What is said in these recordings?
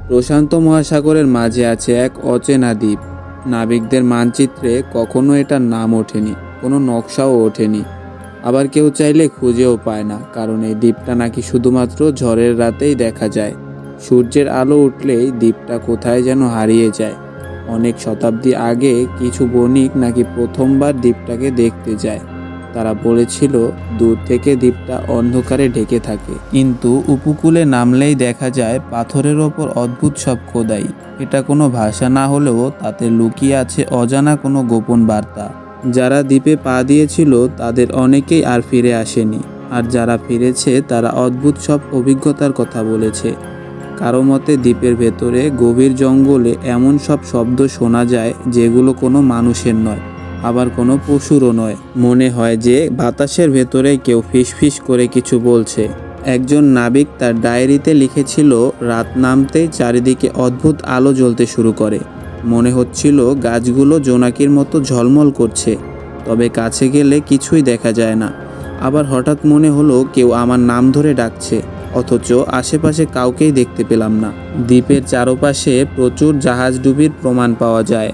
প্রশান্ত মহাসাগরের মাঝে আছে এক অচেনা দ্বীপ। নাবিকদের মানচিত্রে কখনো এটার নাম ওঠেনি, কোনো নকশাও ওঠেনি। আবার কেউ চাইলে খুঁজেও পায় না, কারণ এই দ্বীপটা নাকি শুধুমাত্র ঝড়ের রাতেই দেখা যায়। সূর্যের আলো উঠলেই দ্বীপটা কোথায় যেন হারিয়ে যায়। অনেক শতাব্দী আগে কিছু বণিক নাকি প্রথমবার দ্বীপটাকে দেখতে যায়। তারা বলেছিল দূর থেকে দ্বীপটা অন্ধকারে ঢেকে থাকে, কিন্তু উপকূলে নামলেই দেখা যায় পাথরের ওপর অদ্ভুত সব খোদাই। এটা কোনো ভাষা না হলেও তাতে লুকিয়ে আছে অজানা কোনো গোপন বার্তা। যারা দ্বীপে পা দিয়েছিল তাদের অনেকেই আর ফিরে আসেনি, আর যারা ফিরেছে তারা অদ্ভুত সব অভিজ্ঞতার কথা বলেছে। কারো মতে দ্বীপের ভেতরে গভীর জঙ্গলে এমন সব শব্দ শোনা যায় যেগুলো কোনো মানুষের নয়, আবার কোনো পশুরও নয়। মনে হয় যে বাতাসের ভেতরে কেউ ফিসফিস করে কিছু বলছে। একজন নাবিক তার ডায়েরিতে লিখেছিল, রাত নামতেই চারিদিকে অদ্ভুত আলো জ্বলতে শুরু করে। মনে হচ্ছিল গাছগুলো জোনাকির মতো ঝলমল করছে, তবে কাছে গেলে কিছুই দেখা যায় না। আবার হঠাৎ মনে হলো কেউ আমার নাম ধরে ডাকছে, অথচ আশেপাশে কাউকেই দেখতে পেলাম না। দ্বীপের চারপাশে প্রচুর জাহাজডুবির প্রমাণ পাওয়া যায়।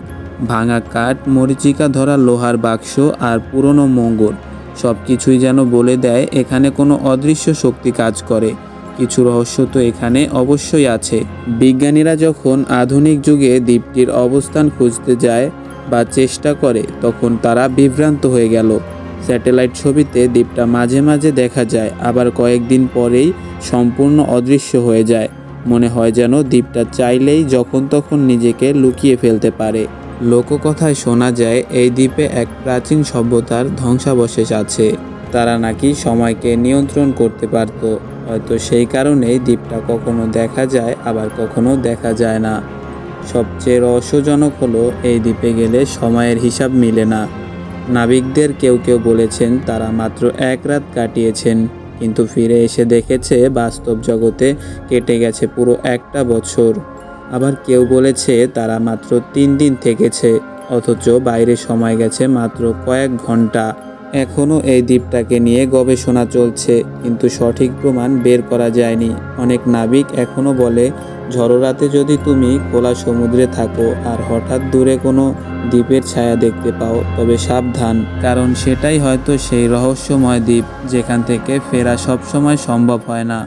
ভাঙা কাঠ, মরিচিকা ধরা লোহার বাক্স আর পুরনো মঙ্গল, সব কিছুই যেন বলে দেয় এখানে কোনো অদৃশ্য শক্তি কাজ করে। কিছু রহস্য তো এখানে অবশ্যই আছে। বিজ্ঞানীরা যখন আধুনিক যুগে দ্বীপটির অবস্থান খুঁজতে যায় বা চেষ্টা করে, তখন তারা বিভ্রান্ত হয়ে গেল। স্যাটেলাইট ছবিতে দ্বীপটা মাঝে মাঝে দেখা যায়, আবার কয়েকদিন পরেই সম্পূর্ণ অদৃশ্য হয়ে যায়। মনে হয় যেন দ্বীপটা চাইলেই যখন তখন নিজেকে লুকিয়ে ফেলতে পারে। লোককথায় শোনা যায় এই দ্বীপে এক প্রাচীন সভ্যতার ধ্বংসাবশেষ আছে। তারা নাকি সময়কে নিয়ন্ত্রণ করতে পারত। হয়তো সেই কারণেই দ্বীপটা কখনো দেখা যায়, আবার কখনো দেখা যায় না। সবচেয়ে রহস্যজনক হলো এই দ্বীপে গেলে সময়ের হিসাব মিলে না। নাবিকদের কেউ কেউ বলেছেন তারা মাত্র এক রাত কাটিয়েছেন, কিন্তু ফিরে এসে দেখেছে বাস্তব জগতে কেটে গেছে পুরো একটা বছর। আবার কেউ বলেছে তারা মাত্র 3 দিন থেকেছে, অথচ বাইরে সময় গেছে মাত্র কয়েক ঘন্টা। এখনও এই দ্বীপটাকে নিয়ে গবেষণা চলছে, কিন্তু সঠিক প্রমাণ বের করা যায়নি। অনেক নাবিক এখনও বলে, ঝড়ো রাতে যদি তুমি খোলা সমুদ্রে থাকো আর হঠাৎ দূরে কোনো দ্বীপের ছায়া দেখতে পাও, তবে সাবধান, কারণ সেটাই হয়তো সেই রহস্যময় দ্বীপ যেখান থেকে ফেরা সবসময় সম্ভব হয় না।